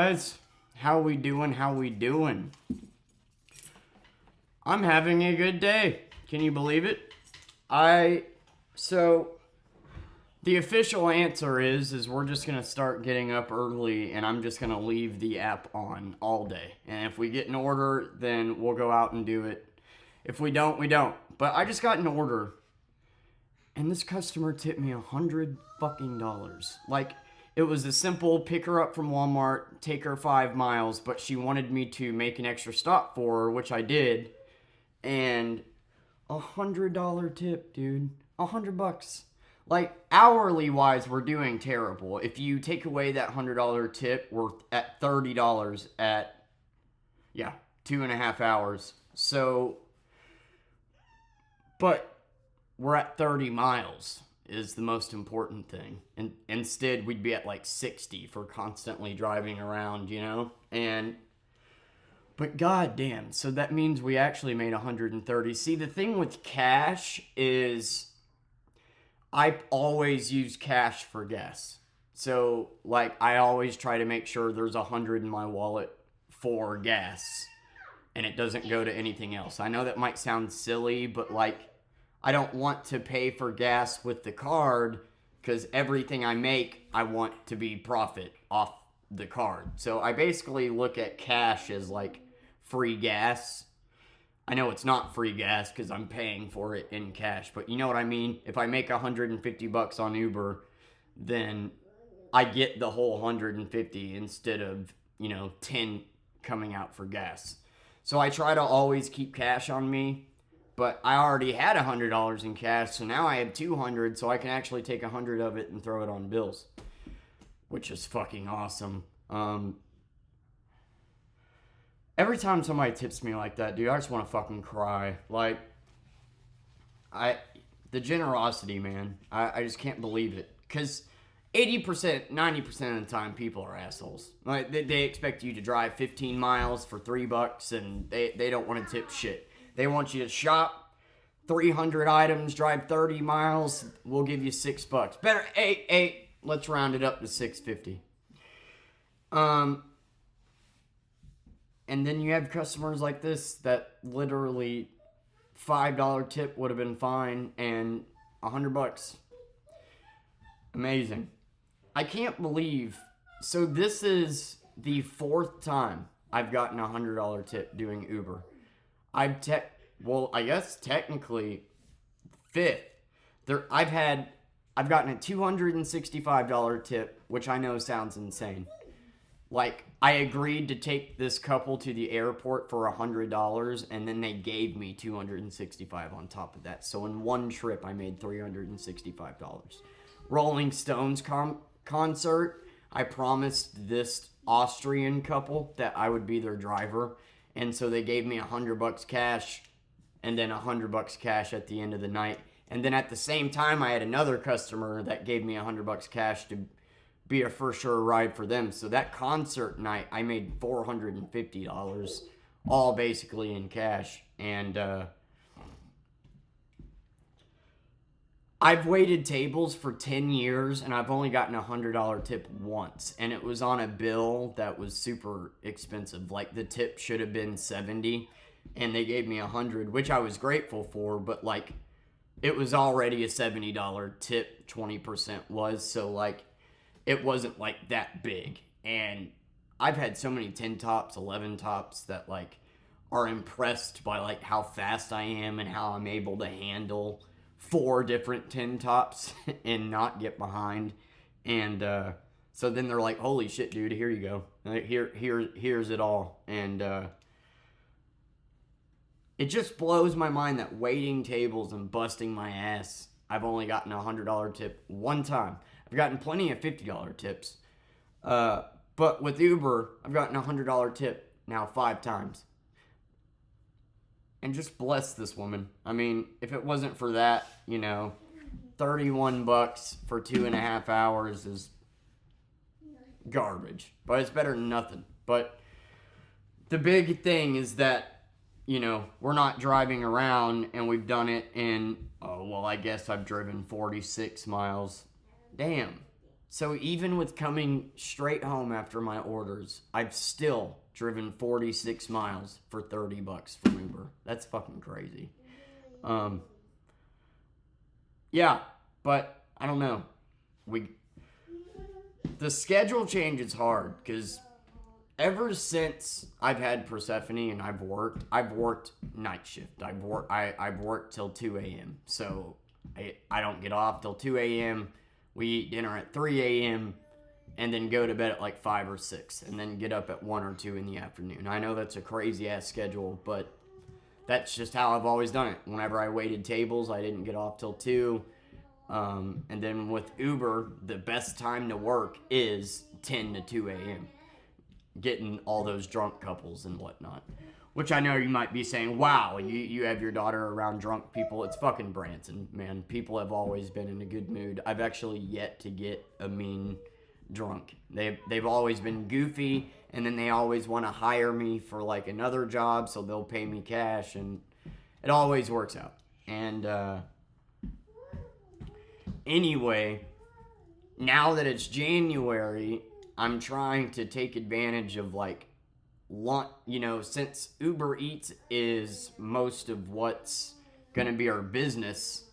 Guys, how we doing? I'm having a good day. Can you believe it? So the official answer is we're just gonna start getting up early, and I'm just gonna leave the app on all day. And if we get an order, then we'll go out and do it. If we don't, we don't. But I just got an order, and this customer tipped me $100 fucking. Like, it was a simple pick her up from Walmart, take her 5 miles, but she wanted me to make an extra stop for her, which I did. And $100 tip, dude. $100. Like, hourly wise, we're doing terrible. If you take away that $100 tip, we're at $30 at, 2.5 hours. So, but we're at 30 miles is the most important thing. And instead, we'd be at like 60 for constantly driving around, but goddamn, so that means we actually made 130. See, the thing with cash is I always use cash for gas. So, like, I always try to make sure there's 100 in my wallet for gas and it doesn't go to anything else. I know that might sound silly, but like, I don't want to pay for gas with the card because everything I make, I want to be profit off the card. So I basically look at cash as like free gas. I know it's not free gas because I'm paying for it in cash, but you know what I mean? If I make $150 on Uber, then I get the whole 150 instead of, 10 coming out for gas. So I try to always keep cash on me. But I already had $100 in cash, so now I have 200, so I can actually take 100 of it and throw it on bills, which is fucking awesome. Every time somebody tips me like that, dude, I just want to fucking cry. Like, the generosity, man, I just can't believe it. Because 80%, 90% of the time, people are assholes. Like, they expect you to drive 15 miles for $3, and they don't want to tip shit. They want you to shop 300 items, drive 30 miles. We'll give you $6. Better 8. Let's round it up to $6.50. And then you have customers like this that literally $5 tip would have been fine, and $100. Amazing. I can't believe. So this is the 4th time I've gotten a $100 tip doing Uber. I guess technically 5th. I've gotten a $265 tip, which I know sounds insane. Like, I agreed to take this couple to the airport for $100, and then they gave me $265 on top of that. So in one trip, I made $365. Rolling Stones concert, I promised this Austrian couple that I would be their driver. And so they gave me $100 cash and then $100 cash at the end of the night. And then at the same time, I had another customer that gave me $100 cash to be a for sure ride for them. So that concert night, I made $450, all basically in cash. And I've waited tables for 10 years, and I've only gotten a $100 tip once. And it was on a bill that was super expensive. Like, the tip should have been $70, and they gave me $100, which I was grateful for. But, like, it was already a $70 tip, 20% was. So, like, it wasn't, like, that big. And I've had so many 10 tops, 11 tops that, like, are impressed by, like, how fast I am and how I'm able to handle 4 different 10 tops and not get behind. And so then they're like, holy shit, dude, here you go. Here's it all. And it just blows my mind that waiting tables and busting my ass, I've only gotten a $100 tip one time. I've gotten plenty of $50 tips. But with Uber, I've gotten a $100 tip now 5 times. And just bless this woman. I mean, if it wasn't for that, $31 for 2.5 hours is garbage. But it's better than nothing. But the big thing is that, we're not driving around, and we've done it in, I guess I've driven 46 miles. Damn. So even with coming straight home after my orders, I've still driven 46 miles for $30 from Uber. That's fucking crazy. Yeah, but I don't know. The schedule change is hard because ever since I've had Persephone and I've worked night shift. I've worked till 2 a.m. So I don't get off till 2 a.m. We eat dinner at 3 a.m. and then go to bed at like 5 or 6 and then get up at 1 or 2 in the afternoon. I know that's a crazy ass schedule, but that's just how I've always done it. Whenever I waited tables, I didn't get off till 2. And then with Uber, the best time to work is 10 to 2 a.m. Getting all those drunk couples and whatnot. Which I know you might be saying, wow, you have your daughter around drunk people. It's fucking Branson, man. People have always been in a good mood. I've actually yet to get a mean drunk. They've always been goofy, and then they always want to hire me for like another job, so they'll pay me cash, and it always works out. And anyway, now that it's January, I'm trying to take advantage of like since Uber Eats is most of what's gonna be our business,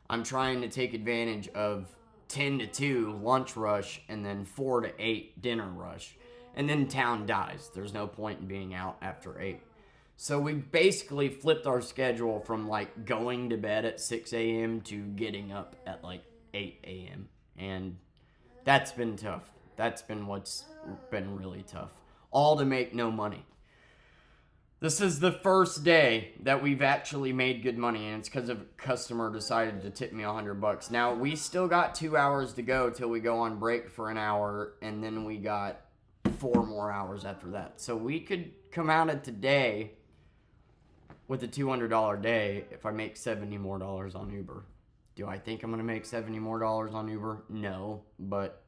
I'm trying to take advantage of 10 to 2 lunch rush and then 4 to 8 dinner rush. And then town dies. There's no point in being out after 8. So we basically flipped our schedule from like going to bed at 6 a.m. to getting up at like 8 a.m. And that's been tough. That's been what's been really tough. All to make no money. This is the first day that we've actually made good money, and it's because a customer decided to tip me $100. Now, we still got 2 hours to go till we go on break for an hour, and then we got 4 more hours after that. So we could come out of today with a $200 day if I make $70 more on Uber. Do I think I'm going to make $70 more on Uber? No, but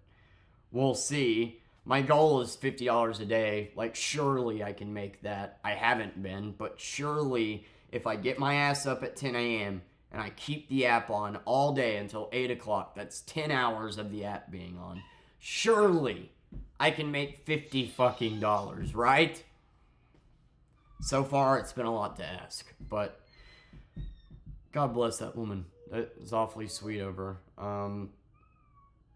we'll see. My goal is $50 a day. Like, surely I can make that. I haven't been, but surely if I get my ass up at 10 a.m. and I keep the app on all day until 8 o'clock, that's 10 hours of the app being on. Surely I can make $50 fucking dollars, right? So far, it's been a lot to ask, but God bless that woman. That is awfully sweet of her.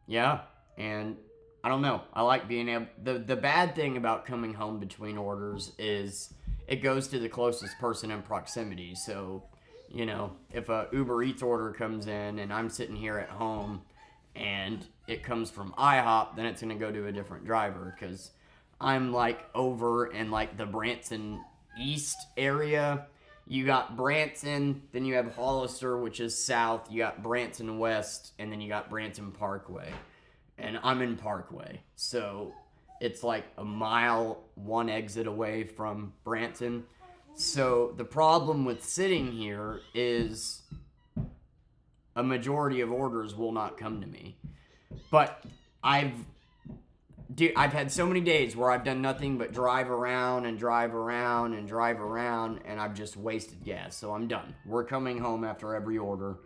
Yeah, and I don't know. I like being able... The bad thing about coming home between orders is it goes to the closest person in proximity. So, if a Uber Eats order comes in and I'm sitting here at home and it comes from IHOP, then it's going to go to a different driver because I'm like over in like the Branson East area. You got Branson, then you have Hollister, which is south. You got Branson West, and then you got Branson Parkway. And I'm in Parkway, so it's like a mile, one exit away from Branson. So the problem with sitting here is a majority of orders will not come to me. But I've had so many days where I've done nothing but drive around, and I've just wasted gas. So I'm done. We're coming home after every order.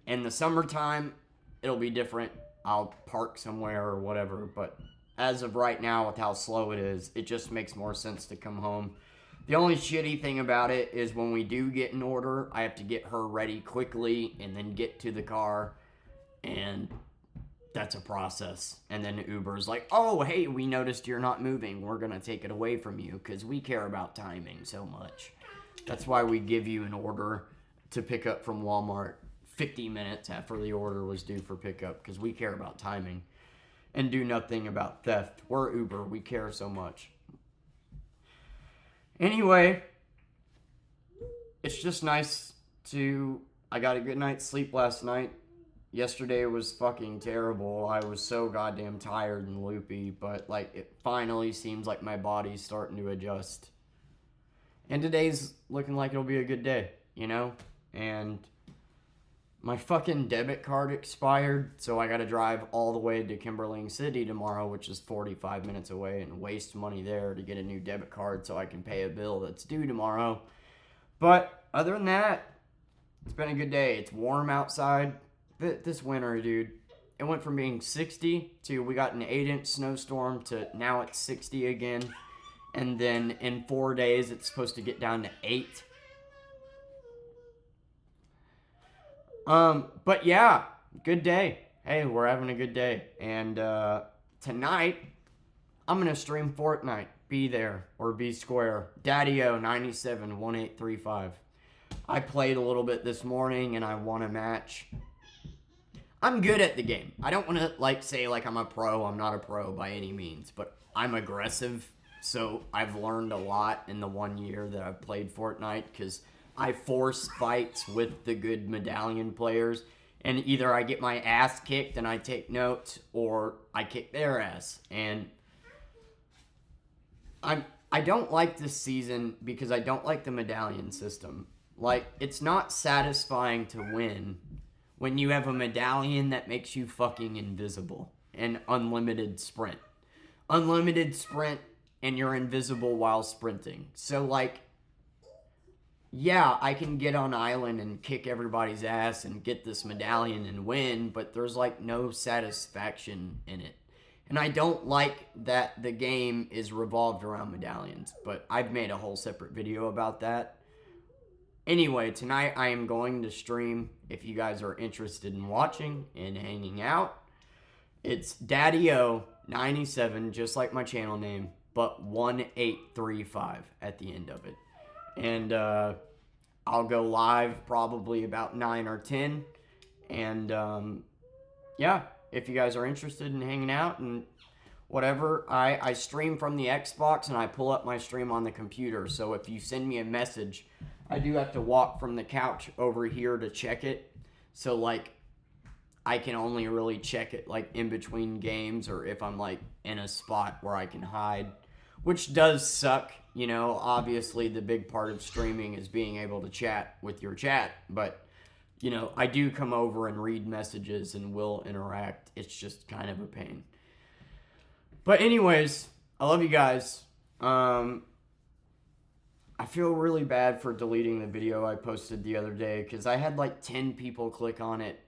In the summertime, it'll be different. I'll park somewhere or whatever, but as of right now, with how slow it is, it just makes more sense to come home. The only shitty thing about it is when we do get an order, I have to get her ready quickly and then get to the car, and that's a process. And then Uber's like, oh, hey, we noticed you're not moving. We're going to take it away from you because we care about timing so much. That's why we give you an order to pick up from Walmart 50 minutes after the order was due for pickup because we care about timing and do nothing about theft. We're Uber. We care so much. Anyway, it's just nice I got a good night's sleep last night. Yesterday was fucking terrible. I was so goddamn tired and loopy, but like it finally seems like my body's starting to adjust. And today's looking like it'll be a good day, And my fucking debit card expired, so I gotta drive all the way to Kimberling City tomorrow, which is 45 minutes away, and waste money there to get a new debit card so I can pay a bill that's due tomorrow. But other than that, it's been a good day. It's warm outside. This winter, dude, it went from being 60 to we got an 8-inch snowstorm to now it's 60 again. And then in 4 days, it's supposed to get down to 8. But yeah, good day. Hey, we're having a good day. And tonight, I'm going to stream Fortnite. Be there or be square. Daddy-O971835. I played a little bit this morning and I won a match. I'm good at the game. I don't want to say I'm a pro. I'm not a pro by any means, but I'm aggressive. So I've learned a lot in the 1 year that I've played Fortnite because I force fights with the good medallion players. And either I get my ass kicked and I take notes, or I kick their ass. And I don't like this season because I don't like the medallion system. It's not satisfying to win when you have a medallion that makes you fucking invisible and unlimited sprint. Unlimited sprint and you're invisible while sprinting. So yeah, I can get on island and kick everybody's ass and get this medallion and win, but there's no satisfaction in it. And I don't like that the game is revolved around medallions, but I've made a whole separate video about that. Anyway, tonight I am going to stream if you guys are interested in watching and hanging out. It's Daddy-O97, just like my channel name, but 1835 at the end of it. And I'll go live probably about 9 or 10. And yeah, if you guys are interested in hanging out and whatever, I stream from the Xbox and I pull up my stream on the computer. So if you send me a message, I do have to walk from the couch over here to check it. So I can only really check it in between games or if I'm in a spot where I can hide, which does suck. You know, obviously the big part of streaming is being able to chat with your chat, but you know, I do come over and read messages and will interact. It's just kind of a pain. But anyways, I love you guys. I feel really bad for deleting the video I posted the other day because I had 10 people click on it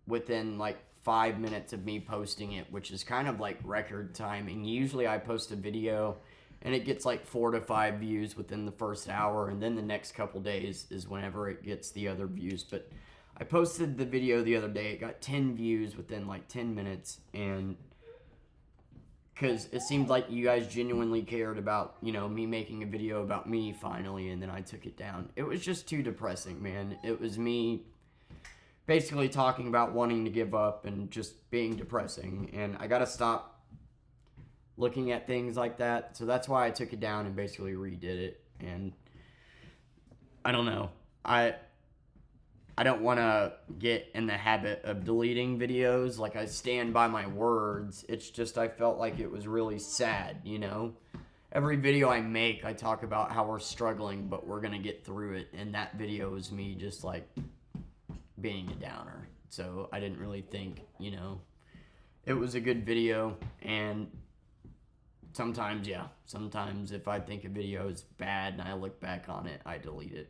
within 5 minutes of me posting it, which is kind of record timing. Usually I post a video and it gets 4 to 5 views within the first hour, and then the next couple days is whenever it gets the other views. But I posted the video the other day, it got 10 views within 10 minutes, and because it seemed like you guys genuinely cared about, you know, me making a video about me finally, and then I took it down. It was just too depressing, man. It was me basically talking about wanting to give up and just being depressing, and I gotta stop looking at things like that. So that's why I took it down and basically redid it. And I don't know. I don't want to get in the habit of deleting videos. I stand by my words. It's just I felt like it was really sad, you know? Every video I make, I talk about how we're struggling, but we're going to get through it. And that video was me just being a downer. So I didn't really think, you know, it was a good video. And sometimes, yeah, sometimes if I think a video is bad and I look back on it, I delete it.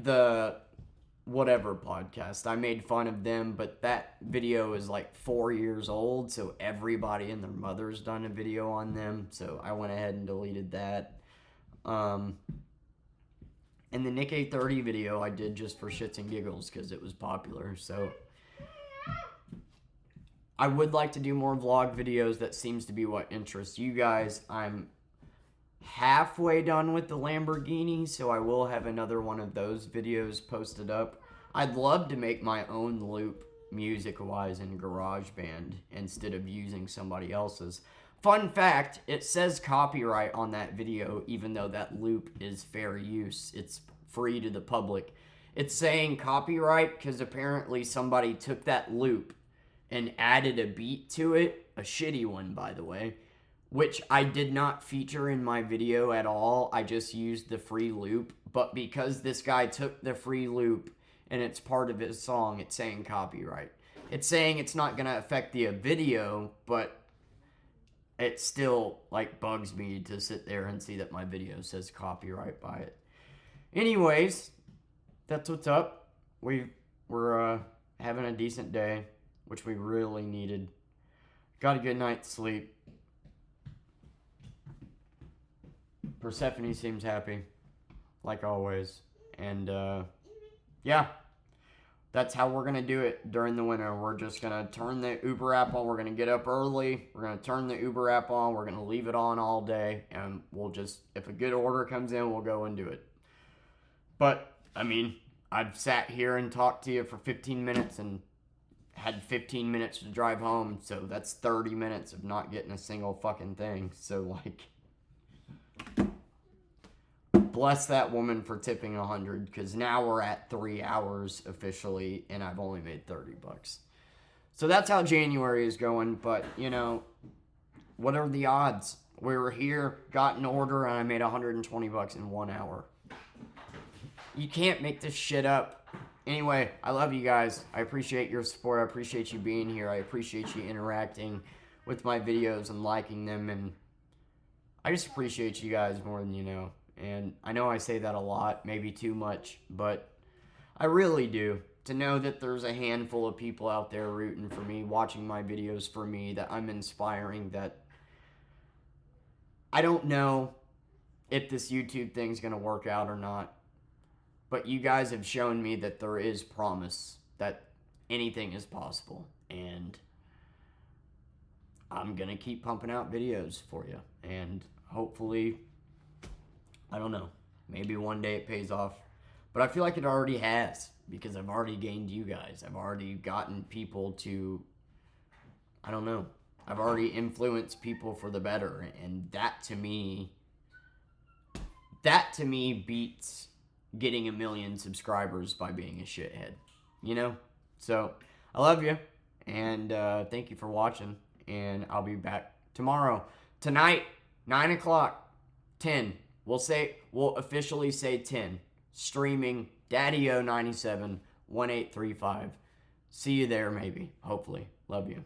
The whatever podcast, I made fun of them, but that video is 4 years old, so everybody and their mother's done a video on them, so I went ahead and deleted that. And the Nick A30 video I did just for shits and giggles because it was popular, so I would like to do more vlog videos. That seems to be what interests you guys. I'm halfway done with the Lamborghini, so I will have another one of those videos posted up. I'd love to make my own loop music-wise in GarageBand instead of using somebody else's. Fun fact, it says copyright on that video, even though that loop is fair use. It's free to the public. It's saying copyright because apparently somebody took that loop and added a beat to it, a shitty one, by the way, which I did not feature in my video at all. I just used the free loop, but because this guy took the free loop and it's part of his song, it's saying copyright. It's saying it's not going to affect the video, but it still, bugs me to sit there and see that my video says copyright by it. Anyways, that's what's up. We're having a decent day. which we really needed. Got a good night's sleep. Persephone seems happy, like always. And, yeah. That's how we're going to do it during the winter. We're just going to turn the Uber app on. We're going to get up early. We're going to turn the Uber app on. We're going to leave it on all day. And we'll just, if a good order comes in, we'll go and do it. But, I mean, I've sat here and talked to you for 15 minutes and had 15 minutes to drive home. So that's 30 minutes of not getting a single fucking thing. So, like, bless that woman for tipping 100, because now we're at 3 hours officially and I've only made $30. So that's how January is going. But, you know, what are the odds? We were here, got an order, and I made $120 in 1 hour. You can't make this shit up. Anyway, I love you guys. I appreciate your support. I appreciate you being here. I appreciate you interacting with my videos and liking them. And I just appreciate you guys more than you know. And I know I say that a lot, maybe too much, but I really do. To know that there's a handful of people out there rooting for me, watching my videos for me, that I'm inspiring, that I don't know if this YouTube thing's going to work out or not. But you guys have shown me that there is promise, that anything is possible. And I'm going to keep pumping out videos for you. And hopefully, I don't know, maybe one day it pays off. But I feel like it already has, because I've already gained you guys. I've already gotten people to, I don't know, I've already influenced people for the better. And that to me beats getting 1 million subscribers by being a shithead, you know? So, I love you, and thank you for watching, and I'll be back tomorrow. Tonight, 9 o'clock, 10. We'll officially say 10. Streaming, Daddy-O 97, 1835. See you there, maybe, hopefully. Love you.